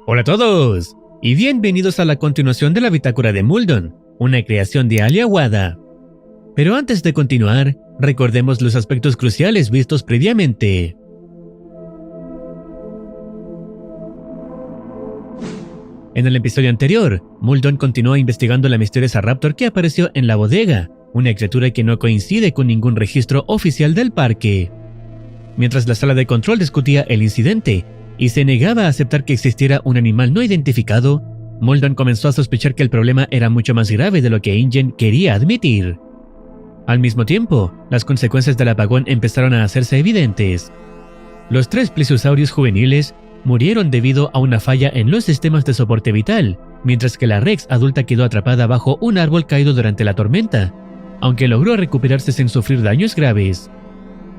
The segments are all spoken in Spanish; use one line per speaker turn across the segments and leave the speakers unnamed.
Hola a todos, y bienvenidos a la continuación de la bitácora de Muldoon, una creación de Ali Awada. Pero antes de continuar, recordemos los aspectos cruciales vistos previamente. En el episodio anterior, Muldoon continuó investigando la misteriosa Raptor que apareció en la bodega, una criatura que no coincide con ningún registro oficial del parque. Mientras la sala de control discutía el incidente y se negaba a aceptar que existiera un animal no identificado, Muldoon comenzó a sospechar que el problema era mucho más grave de lo que Ingen quería admitir. Al mismo tiempo, las consecuencias del apagón empezaron a hacerse evidentes. Los 3 plesiosaurios juveniles murieron debido a una falla en los sistemas de soporte vital, mientras que la Rex adulta quedó atrapada bajo un árbol caído durante la tormenta, aunque logró recuperarse sin sufrir daños graves.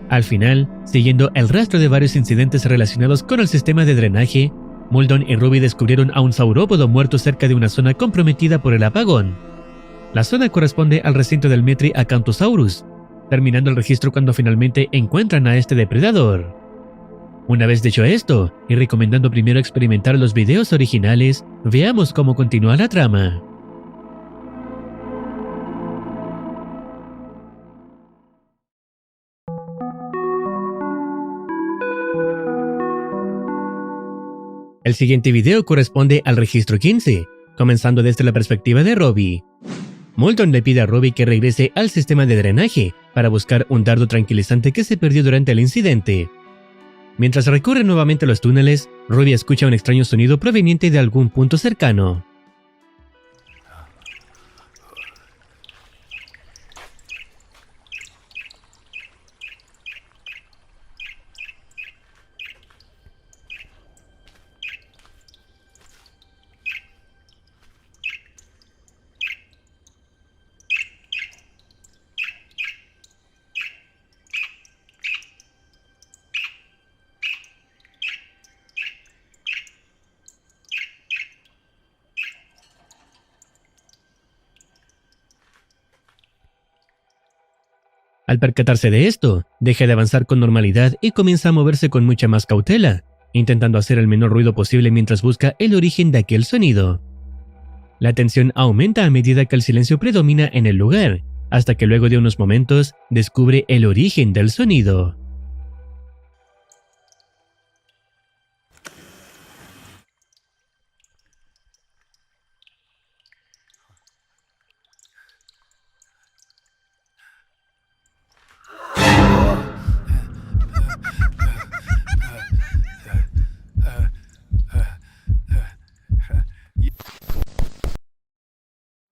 Al final, siguiendo el rastro de varios incidentes relacionados con el sistema de drenaje, Muldoon y Ruby descubrieron a un saurópodo muerto cerca de una zona comprometida por el apagón. La zona corresponde al recinto del Metri Acanthosaurus, terminando el registro cuando finalmente encuentran a este depredador. Una vez dicho esto, y recomendando primero experimentar los videos originales, veamos cómo continúa la trama. El siguiente video corresponde al registro 15, comenzando desde la perspectiva de Ruby. Muldoon le pide a Ruby que regrese al sistema de drenaje para buscar un dardo tranquilizante que se perdió durante el incidente. Mientras recorre nuevamente los túneles, Ruby escucha un extraño sonido proveniente de algún punto cercano. Al percatarse de esto, deja de avanzar con normalidad y comienza a moverse con mucha más cautela, intentando hacer el menor ruido posible mientras busca el origen de aquel sonido. La tensión aumenta a medida que el silencio predomina en el lugar, hasta que luego de unos momentos descubre el origen del sonido.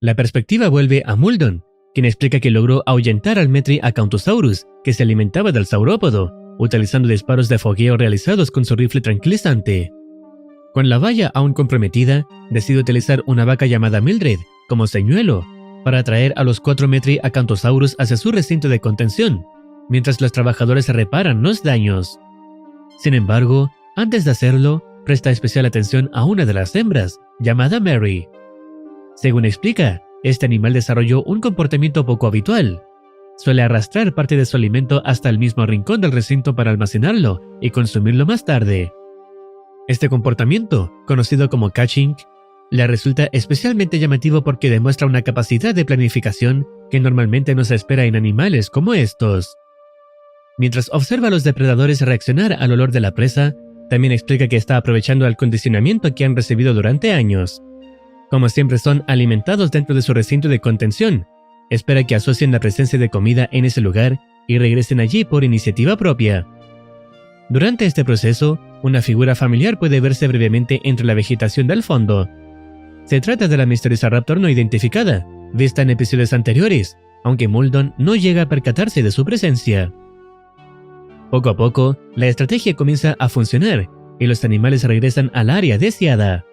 La perspectiva vuelve a Muldoon, quien explica que logró ahuyentar al Metri Acanthosaurus, que se alimentaba del saurópodo, utilizando disparos de fogueo realizados con su rifle tranquilizante. Con la valla aún comprometida, decide utilizar una vaca llamada Mildred como señuelo para atraer a los 4 Metri Acanthosaurus hacia su recinto de contención, mientras los trabajadores reparan los daños. Sin embargo, antes de hacerlo, presta especial atención a una de las hembras, llamada Mary. Según explica, este animal desarrolló un comportamiento poco habitual. Suele arrastrar parte de su alimento hasta el mismo rincón del recinto para almacenarlo y consumirlo más tarde. Este comportamiento, conocido como catching, le resulta especialmente llamativo porque demuestra una capacidad de planificación que normalmente no se espera en animales como estos. Mientras observa a los depredadores reaccionar al olor de la presa, también explica que está aprovechando el condicionamiento que han recibido durante años. Como siempre son alimentados dentro de su recinto de contención, espera que asocien la presencia de comida en ese lugar y regresen allí por iniciativa propia. Durante este proceso, una figura familiar puede verse brevemente entre la vegetación del fondo. Se trata de la misteriosa Raptor no identificada, vista en episodios anteriores, aunque Muldoon no llega a percatarse de su presencia. Poco a poco, la estrategia comienza a funcionar y los animales regresan al área deseada.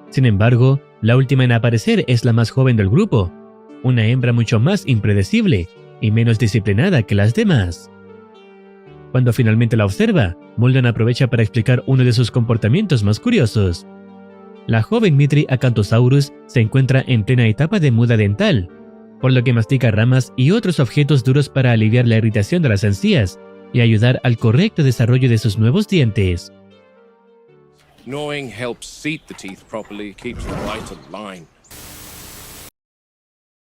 Sin embargo, la última en aparecer es la más joven del grupo, una hembra mucho más impredecible y menos disciplinada que las demás. Cuando finalmente la observa, Muldoon aprovecha para explicar uno de sus comportamientos más curiosos. La joven Metri Acanthosaurus se encuentra en plena etapa de muda dental, por lo que mastica ramas y otros objetos duros para aliviar la irritación de las encías y ayudar al correcto desarrollo de sus nuevos dientes.
Gnawing helps seat the teeth properly, keeps the bite aligned.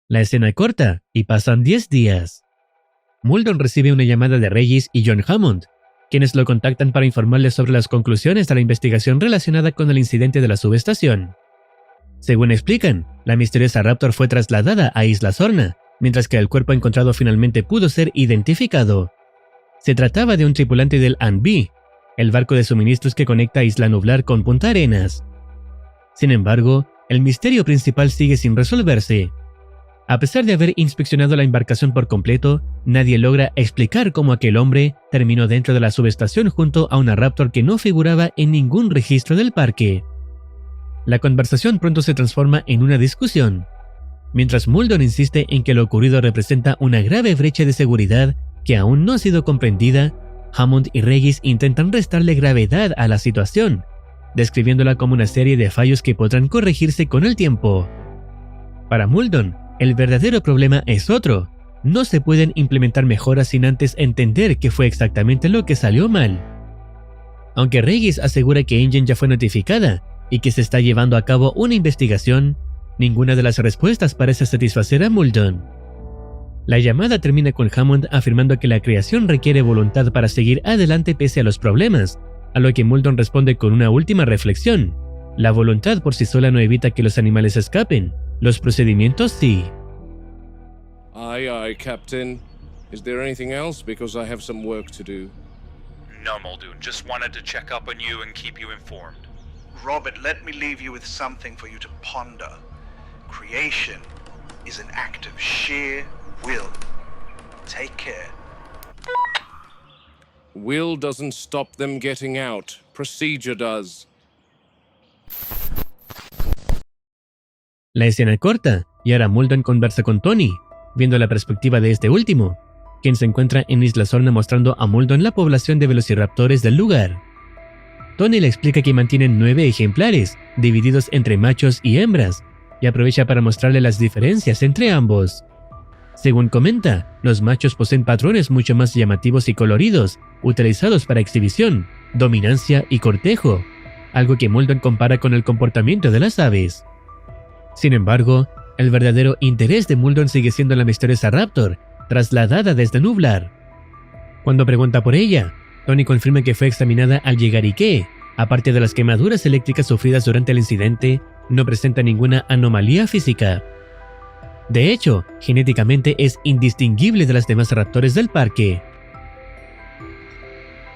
La escena corta y pasan 10 días. Mulder recibe una llamada de Regis y John Hammond, quienes lo contactan para informarle sobre las conclusiones de la investigación relacionada con el incidente de la subestación. Según explican, la misteriosa Raptor fue trasladada a Isla Sorna, mientras que el cuerpo encontrado finalmente pudo ser identificado. Se trataba de un tripulante del Ann-B, el barco de suministros que conecta Isla Nublar con Punta Arenas. Sin embargo, el misterio principal sigue sin resolverse. A pesar de haber inspeccionado la embarcación por completo, nadie logra explicar cómo aquel hombre terminó dentro de la subestación junto a una Raptor que no figuraba en ningún registro del parque. La conversación pronto se transforma en una discusión. Mientras Mulder insiste en que lo ocurrido representa una grave brecha de seguridad que aún no ha sido comprendida, Hammond y Regis intentan restarle gravedad a la situación, describiéndola como una serie de fallos que podrán corregirse con el tiempo. Para Mulder, el verdadero problema es otro. No se pueden implementar mejoras sin antes entender qué fue exactamente lo que salió mal. Aunque Regis asegura que Ingen ya fue notificada y que se está llevando a cabo una investigación, ninguna de las respuestas parece satisfacer a Mulder. La llamada termina con Hammond afirmando que la creación requiere voluntad para seguir adelante pese a los problemas, a lo que Mulder responde con una última reflexión. La voluntad por sí sola no evita que los animales escapen, los procedimientos sí.
Aye, aye, Captain. Is there anything else? Because I have some work to do.
No, Muldoon. Just wanted to check up on you and keep you informed.
Robert, let me leave you with something for you to ponder. Creation is an act of sheer will. Take care.
Will doesn't stop them getting out. Procedure does.
La escena corta, y ahora Mulder conversa con Tony, viendo la perspectiva de este último, quien se encuentra en Isla Sorna mostrando a Mulder la población de velociraptores del lugar. Tony le explica que mantienen 9 ejemplares, divididos entre machos y hembras, y aprovecha para mostrarle las diferencias entre ambos. Según comenta, los machos poseen patrones mucho más llamativos y coloridos, utilizados para exhibición, dominancia y cortejo, algo que Mulder compara con el comportamiento de las aves. Sin embargo, el verdadero interés de Mulder sigue siendo la misteriosa Raptor, trasladada desde Nublar. Cuando pregunta por ella, Tony confirma que fue examinada al llegar y que, aparte de las quemaduras eléctricas sufridas durante el incidente, no presenta ninguna anomalía física. De hecho, genéticamente es indistinguible de las demás raptores del parque.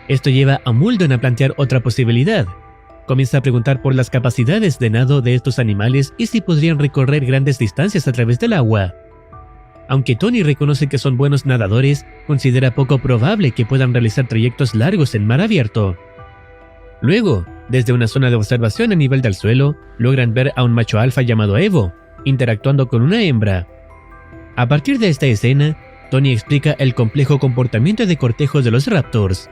Esto lleva a Mulder a plantear otra posibilidad. Comienza a preguntar por las capacidades de nado de estos animales y si podrían recorrer grandes distancias a través del agua. Aunque Tony reconoce que son buenos nadadores, considera poco probable que puedan realizar trayectos largos en mar abierto. Luego, desde una zona de observación a nivel del suelo, logran ver a un macho alfa llamado Evo, interactuando con una hembra. A partir de esta escena, Tony explica el complejo comportamiento de cortejo de los raptors.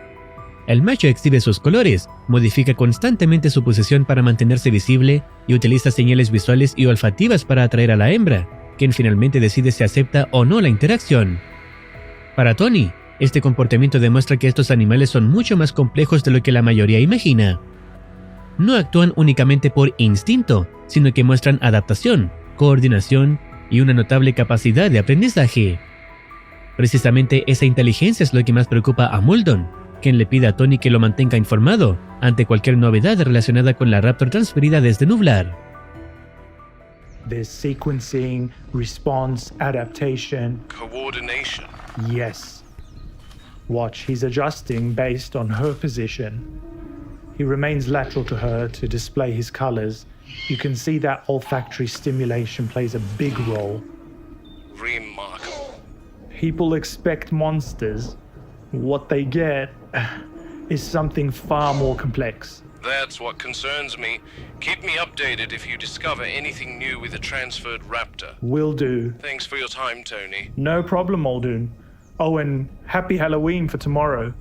El macho exhibe sus colores, modifica constantemente su posición para mantenerse visible y utiliza señales visuales y olfativas para atraer a la hembra, quien finalmente decide si acepta o no la interacción. Para Tony, este comportamiento demuestra que estos animales son mucho más complejos de lo que la mayoría imagina. No actúan únicamente por instinto, sino que muestran adaptación, coordinación y una notable capacidad de aprendizaje. Precisamente esa inteligencia es lo que más preocupa a Mulder, quien le pide a Tony que lo mantenga informado ante cualquier novedad relacionada con la Raptor transferida desde Nublar.
There's sequencing, response, adaptation.
Coordination.
Yes. Watch, he's adjusting based on her position. He remains lateral to her to display his colors. You can see that olfactory stimulation plays a big role.
Remarkable.
People expect monsters. What they get is something far more complex.
That's what concerns me. Keep me updated if you discover anything new with the transferred raptor.
Will do.
Thanks for your time, Tony.
No problem, Muldoon. Oh, and happy Halloween for tomorrow.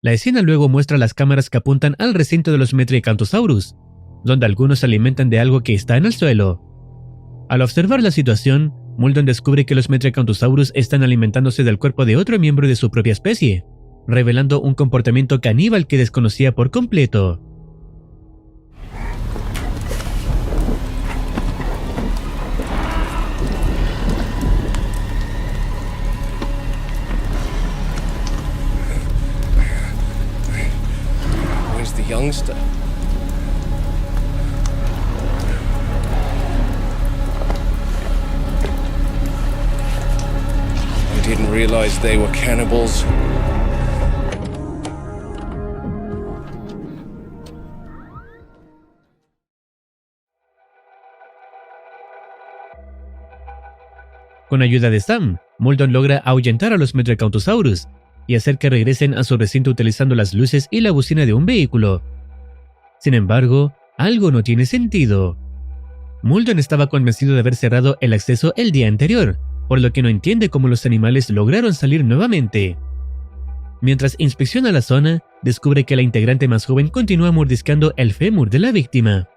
La escena luego muestra las cámaras que apuntan al recinto de los Metriacanthosaurus, donde algunos se alimentan de algo que está en el suelo. Al observar la situación, Mulder descubre que los Metriacanthosaurus están alimentándose del cuerpo de otro miembro de su propia especie, revelando un comportamiento caníbal que desconocía por completo.
Where's the youngster? I didn't realize they were cannibals.
Con ayuda de Sam, Muldoon logra ahuyentar a los Metriacanthosaurus y hacer que regresen a su recinto utilizando las luces y la bocina de un vehículo. Sin embargo, algo no tiene sentido. Muldoon estaba convencido de haber cerrado el acceso el día anterior, por lo que no entiende cómo los animales lograron salir nuevamente. Mientras inspecciona la zona, descubre que la integrante más joven continúa mordiscando el fémur de la víctima.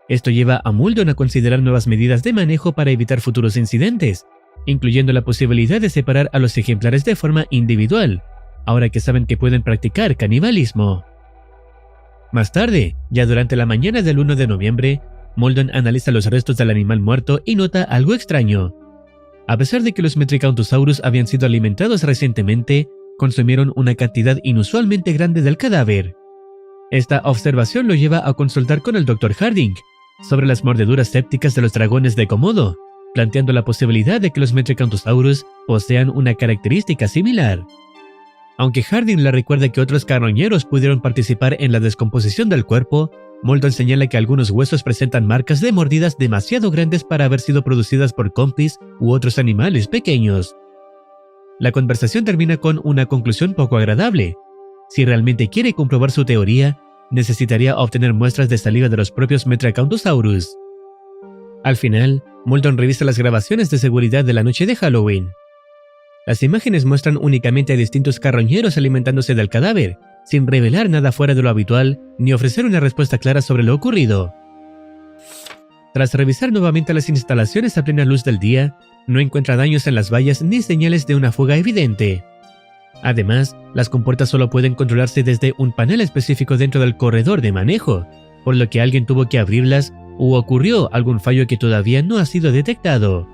Esto lleva a Muldoon a considerar nuevas medidas de manejo para evitar futuros incidentes, incluyendo la posibilidad de separar a los ejemplares de forma individual, ahora que saben que pueden practicar canibalismo. Más tarde, ya durante la mañana del 1 de noviembre, Muldoon analiza los restos del animal muerto y nota algo extraño. A pesar de que los Metriacanthosaurus habían sido alimentados recientemente, consumieron una cantidad inusualmente grande del cadáver. Esta observación lo lleva a consultar con el Dr. Harding sobre las mordeduras sépticas de los dragones de Komodo, planteando la posibilidad de que los Metriacanthosaurus posean una característica similar. Aunque Harding le recuerda que otros carroñeros pudieron participar en la descomposición del cuerpo, Muldoon señala que algunos huesos presentan marcas de mordidas demasiado grandes para haber sido producidas por compis u otros animales pequeños. La conversación termina con una conclusión poco agradable. Si realmente quiere comprobar su teoría, necesitaría obtener muestras de saliva de los propios Metriacanthosaurus. Al final, Muldoon revisa las grabaciones de seguridad de la noche de Halloween. Las imágenes muestran únicamente a distintos carroñeros alimentándose del cadáver, sin revelar nada fuera de lo habitual ni ofrecer una respuesta clara sobre lo ocurrido. Tras revisar nuevamente las instalaciones a plena luz del día, no encuentra daños en las vallas ni señales de una fuga evidente. Además, las compuertas solo pueden controlarse desde un panel específico dentro del corredor de manejo, por lo que alguien tuvo que abrirlas o ocurrió algún fallo que todavía no ha sido detectado.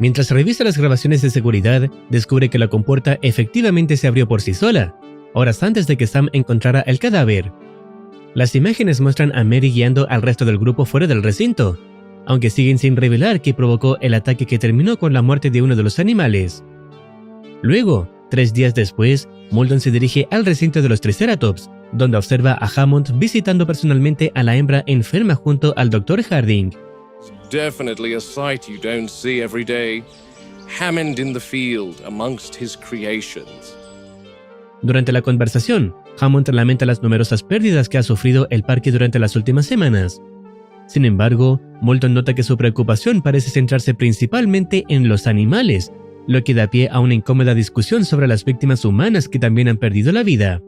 Mientras revisa las grabaciones de seguridad, descubre que la compuerta efectivamente se abrió por sí sola, horas antes de que Sam encontrara el cadáver. Las imágenes muestran a Mary guiando al resto del grupo fuera del recinto, aunque siguen sin revelar qué provocó el ataque que terminó con la muerte de uno de los animales. Luego, 3 días después, Muldoon se dirige al recinto de los Triceratops, donde observa a Hammond visitando personalmente a la hembra enferma junto al Dr. Harding.
Definitely a sight you don't see every day. Hammond in the field amongst his creations.
Durante la conversación, Hammond lamenta las numerosas pérdidas que ha sufrido el parque durante las últimas semanas. Sin embargo, Muldoon nota que su preocupación parece centrarse principalmente en los animales, lo que da pie a una incómoda discusión sobre las víctimas humanas que también han perdido la vida.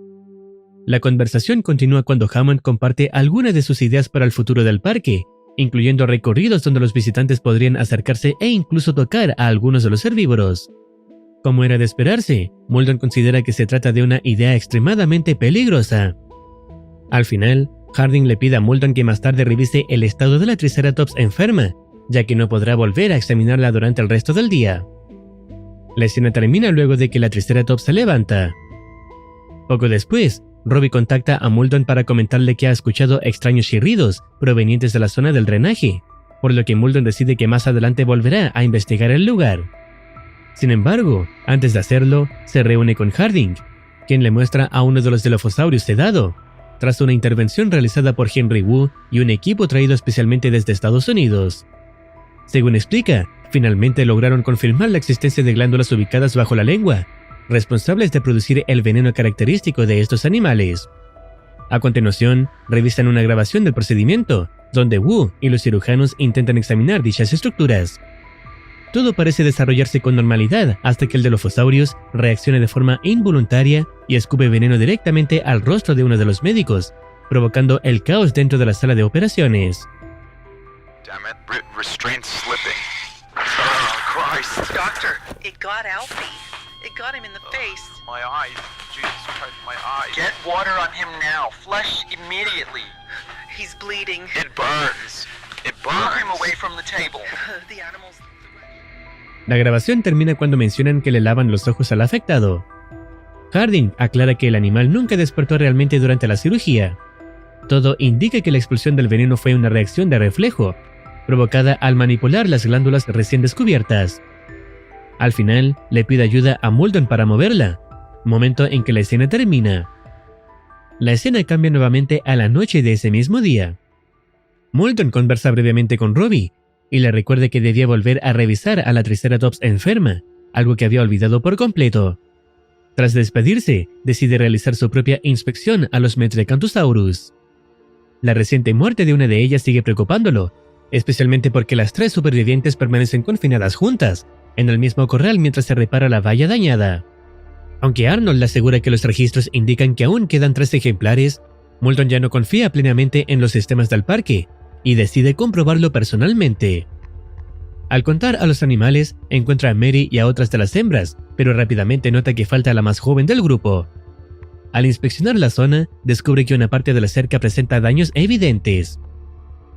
La conversación continúa cuando Hammond comparte algunas de sus ideas para el futuro del parque, incluyendo recorridos donde los visitantes podrían acercarse e incluso tocar a algunos de los herbívoros. Como era de esperarse, Muldoon considera que se trata de una idea extremadamente peligrosa. Al final, Harding le pide a Muldoon que más tarde revise el estado de la Triceratops enferma, ya que no podrá volver a examinarla durante el resto del día. La escena termina luego de que la Triceratops se levanta. Poco después, Robbie contacta a Muldoon para comentarle que ha escuchado extraños chirridos provenientes de la zona del drenaje, por lo que Muldoon decide que más adelante volverá a investigar el lugar. Sin embargo, antes de hacerlo, se reúne con Harding, quien le muestra a uno de los Dilophosaurus sedado, tras una intervención realizada por Henry Wu y un equipo traído especialmente desde Estados Unidos. Según explica, finalmente lograron confirmar la existencia de glándulas ubicadas bajo la lengua, responsables de producir el veneno característico de estos animales. A continuación, revisan una grabación del procedimiento, donde Wu y los cirujanos intentan examinar dichas estructuras. Todo parece desarrollarse con normalidad hasta que el Dilophosaurus reacciona de forma involuntaria y escupe veneno directamente al rostro de uno de los médicos, provocando el caos dentro de la sala de operaciones.
Damn it, restraints slipping. Oh, Christ.
Doctor, it got Alfie.
It got him in the face.
My eyes. Jesus Christ, my eyes.
Get water on him now. Flush immediately.
He's bleeding.
It burns.
It
Move
burns.
him away from the table.
The animals.
La grabación termina cuando mencionan que le lavan los ojos al afectado. Harding aclara que el animal nunca despertó realmente durante la cirugía. Todo indica que la expulsión del veneno fue una reacción de reflejo, provocada al manipular las glándulas recién descubiertas. Al final, le pide ayuda a Muldoon para moverla, momento en que la escena termina. La escena cambia nuevamente a la noche de ese mismo día. Muldoon conversa brevemente con Robbie y le recuerda que debía volver a revisar a la Triceratops enferma, algo que había olvidado por completo. Tras despedirse, decide realizar su propia inspección a los Metriacanthosaurus. La reciente muerte de una de ellas sigue preocupándolo, especialmente porque las 3 supervivientes permanecen confinadas juntas, en el mismo corral mientras se repara la valla dañada. Aunque Arnold le asegura que los registros indican que aún quedan 3 ejemplares, Muldoon ya no confía plenamente en los sistemas del parque y decide comprobarlo personalmente. Al contar a los animales, encuentra a Mary y a otras de las hembras, pero rápidamente nota que falta la más joven del grupo. Al inspeccionar la zona, descubre que una parte de la cerca presenta daños evidentes.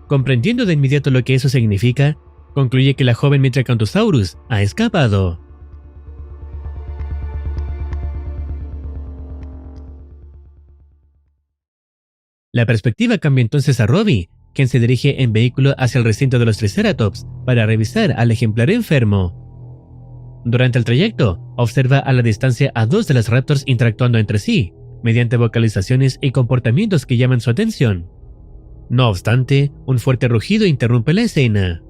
Comprendiendo de inmediato lo que eso significa, concluye que la joven Metriacanthosaurus ha escapado. La perspectiva cambia entonces a Robbie, quien se dirige en vehículo hacia el recinto de los Triceratops para revisar al ejemplar enfermo. Durante el trayecto, observa a la distancia a 2 de las Raptors interactuando entre sí, mediante vocalizaciones y comportamientos que llaman su atención. No obstante, un fuerte rugido interrumpe la escena.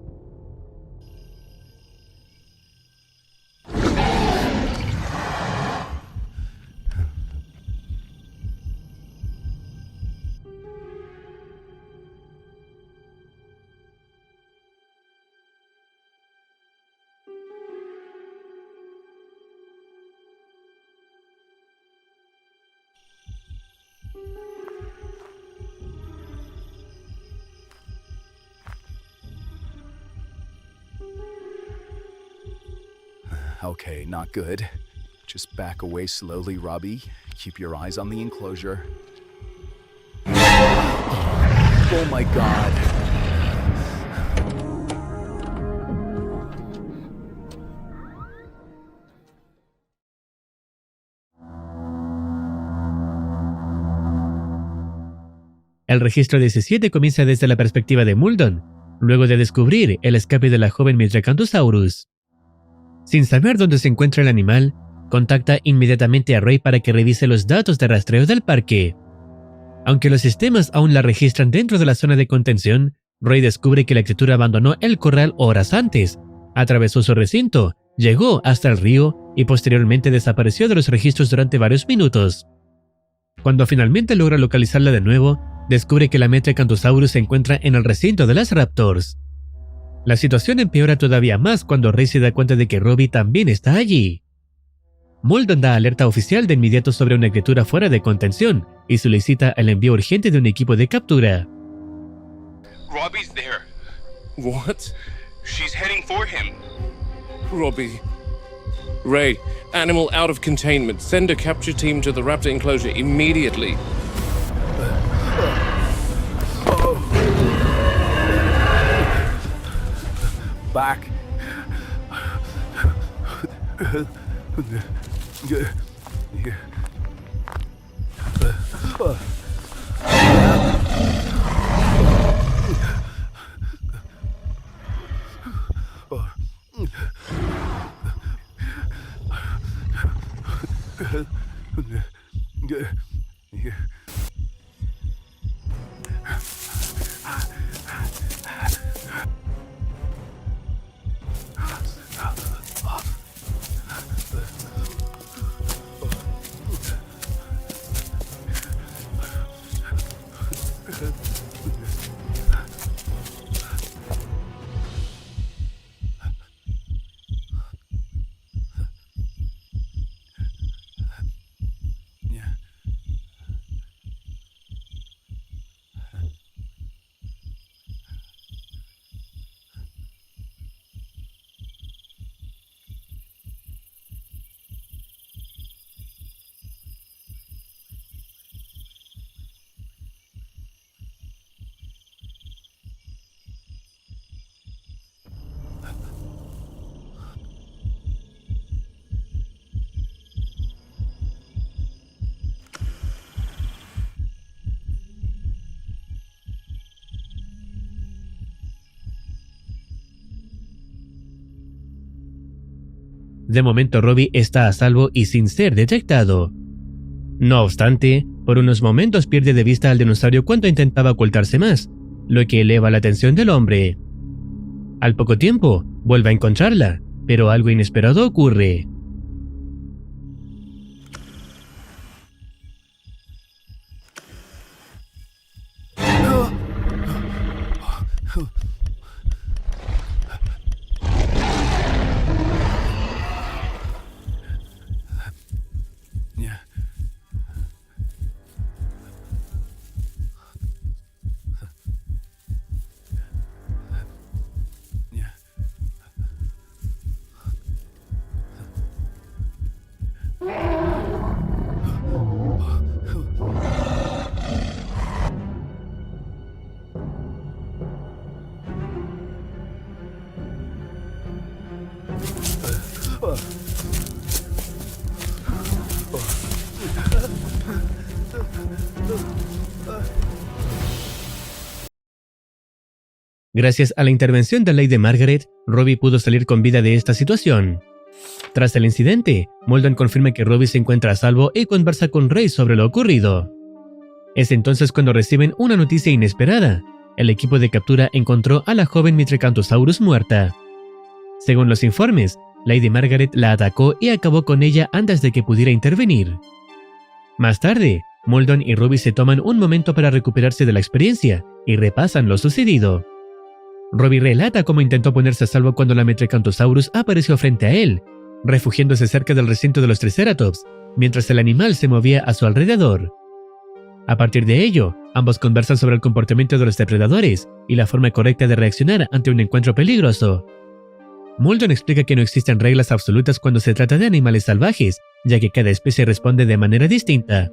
Okay, not good. Just back away slowly, Robbie. Keep your eyes on the enclosure. Oh my god.
El registro 17 comienza desde la perspectiva de Muldoon, luego de descubrir el escape de la joven Metriacanthosaurus. Sin saber dónde se encuentra el animal, contacta inmediatamente a Ray para que revise los datos de rastreo del parque. Aunque los sistemas aún la registran dentro de la zona de contención, Ray descubre que la criatura abandonó el corral horas antes, atravesó su recinto, llegó hasta el río y posteriormente desapareció de los registros durante varios minutos. Cuando finalmente logra localizarla de nuevo, descubre que la Metriacanthosaurus se encuentra en el recinto de las Raptors. La situación empeora todavía más cuando Ray se da cuenta de que Robbie también está allí. Muldoon da alerta oficial de inmediato sobre una criatura fuera de contención y solicita el envío urgente de un equipo de captura.
Robbie's there.
What?
She's heading for him.
Robbie. Ray, animal out of containment. Send a capture team to the raptor enclosure immediately.
Back.
De momento Robbie está a salvo y sin ser detectado. No obstante, por unos momentos pierde de vista al dinosaurio cuando intentaba ocultarse más, lo que eleva la atención del hombre. Al poco tiempo, vuelve a encontrarla, pero algo inesperado ocurre. Gracias a la intervención de Lady Margaret, Robbie pudo salir con vida de esta situación. Tras el incidente, Muldoon confirma que Robbie se encuentra a salvo y conversa con Ray sobre lo ocurrido. Es entonces cuando reciben una noticia inesperada. El equipo de captura encontró a la joven Mitrecanthosaurus muerta. Según los informes, Lady Margaret la atacó y acabó con ella antes de que pudiera intervenir. Más tarde, Muldoon y Robbie se toman un momento para recuperarse de la experiencia y repasan lo sucedido. Robbie relata cómo intentó ponerse a salvo cuando la Mitrecanthosaurus apareció frente a él, refugiándose cerca del recinto de los Triceratops, mientras el animal se movía a su alrededor. A partir de ello, ambos conversan sobre el comportamiento de los depredadores y la forma correcta de reaccionar ante un encuentro peligroso. Muldoon explica que no existen reglas absolutas cuando se trata de animales salvajes, ya que cada especie responde de manera distinta.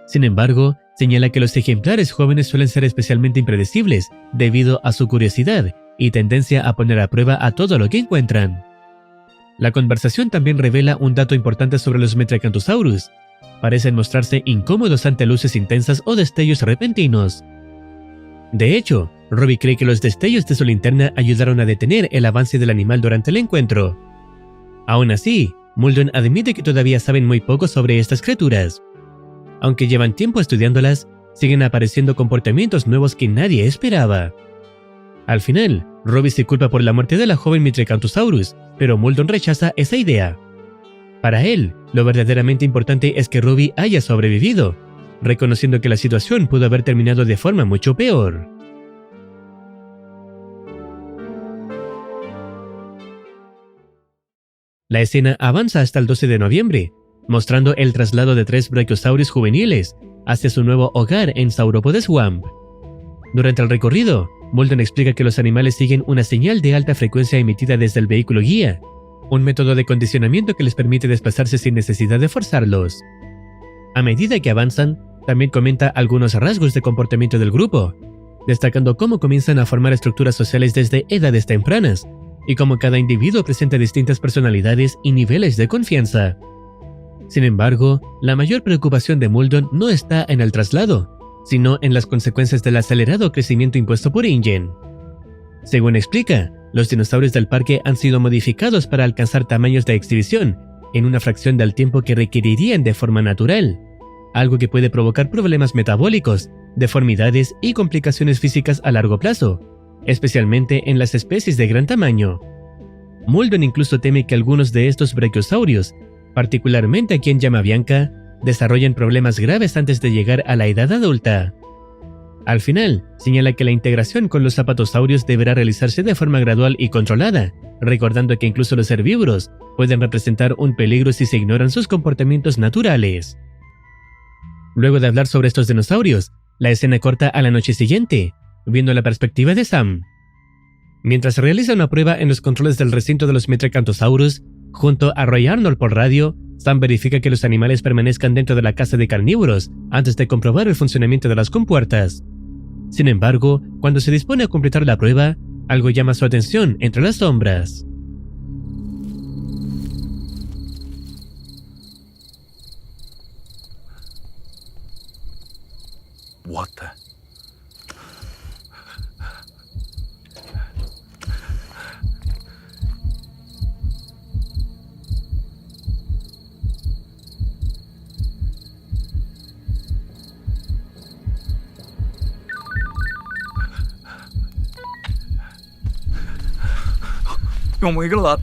Sin embargo, señala que los ejemplares jóvenes suelen ser especialmente impredecibles debido a su curiosidad y tendencia a poner a prueba a todo lo que encuentran. La conversación también revela un dato importante sobre los Mitrecanthosaurus. Parecen mostrarse incómodos ante luces intensas o destellos repentinos. De hecho, Robbie cree que los destellos de su linterna ayudaron a detener el avance del animal durante el encuentro. Aún así, Muldoon admite que todavía saben muy poco sobre estas criaturas. Aunque llevan tiempo estudiándolas, siguen apareciendo comportamientos nuevos que nadie esperaba. Al final, Robbie se culpa por la muerte de la joven Mitrecanthosaurus, pero Muldoon rechaza esa idea. Para él, lo verdaderamente importante es que Robbie haya sobrevivido, reconociendo que la situación pudo haber terminado de forma mucho peor. La escena avanza hasta el 12 de noviembre, mostrando el traslado de 3 Brachiosaurus juveniles hacia su nuevo hogar en Sauropods Swamp. Durante el recorrido, Muldoon explica que los animales siguen una señal de alta frecuencia emitida desde el vehículo guía, un método de condicionamiento que les permite desplazarse sin necesidad de forzarlos. A medida que avanzan, también comenta algunos rasgos de comportamiento del grupo, destacando cómo comienzan a formar estructuras sociales desde edades tempranas, y cómo cada individuo presenta distintas personalidades y niveles de confianza. Sin embargo, la mayor preocupación de Muldoon no está en el traslado, sino en las consecuencias del acelerado crecimiento impuesto por InGen. Según explica, los dinosaurios del parque han sido modificados para alcanzar tamaños de exhibición en una fracción del tiempo que requerirían de forma natural, algo que puede provocar problemas metabólicos, deformidades y complicaciones físicas a largo plazo, especialmente en las especies de gran tamaño. Muldoon incluso teme que algunos de estos brachiosaurios, particularmente a quien llama Bianca, desarrollen problemas graves antes de llegar a la edad adulta. Al final, señala que la integración con los apatosaurios deberá realizarse de forma gradual y controlada, recordando que incluso los herbívoros pueden representar un peligro si se ignoran sus comportamientos naturales. Luego de hablar sobre estos dinosaurios, la escena corta a la noche siguiente, viendo la perspectiva de Sam. Mientras realiza una prueba en los controles del recinto de los Mitrecanthosaurus, junto a Roy Arnold por radio, Sam verifica que los animales permanezcan dentro de la casa de carnívoros antes de comprobar el funcionamiento de las compuertas. Sin embargo, cuando se dispone a completar la prueba, algo llama su atención entre las sombras.
What the?
como eagle up.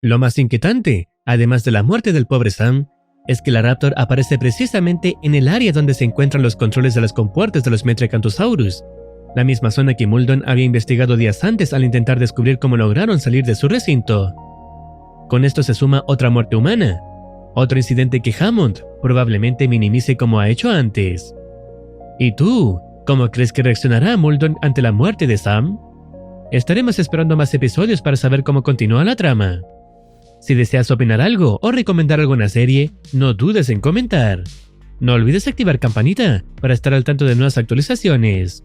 Lo más inquietante, además de la muerte del pobre Sam, es que la Raptor aparece precisamente en el área donde se encuentran los controles de las compuertas de los Metriacanthosaurus, la misma zona que Muldoon había investigado días antes al intentar descubrir cómo lograron salir de su recinto. Con esto se suma otra muerte humana, otro incidente que Hammond probablemente minimice como ha hecho antes. ¿Y tú? ¿Cómo crees que reaccionará Muldoon ante la muerte de Sam? Estaremos esperando más episodios para saber cómo continúa la trama. Si deseas opinar algo o recomendar alguna serie, no dudes en comentar. No olvides activar campanita para estar al tanto de nuevas actualizaciones.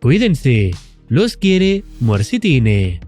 Cuídense, los quiere Muercitine.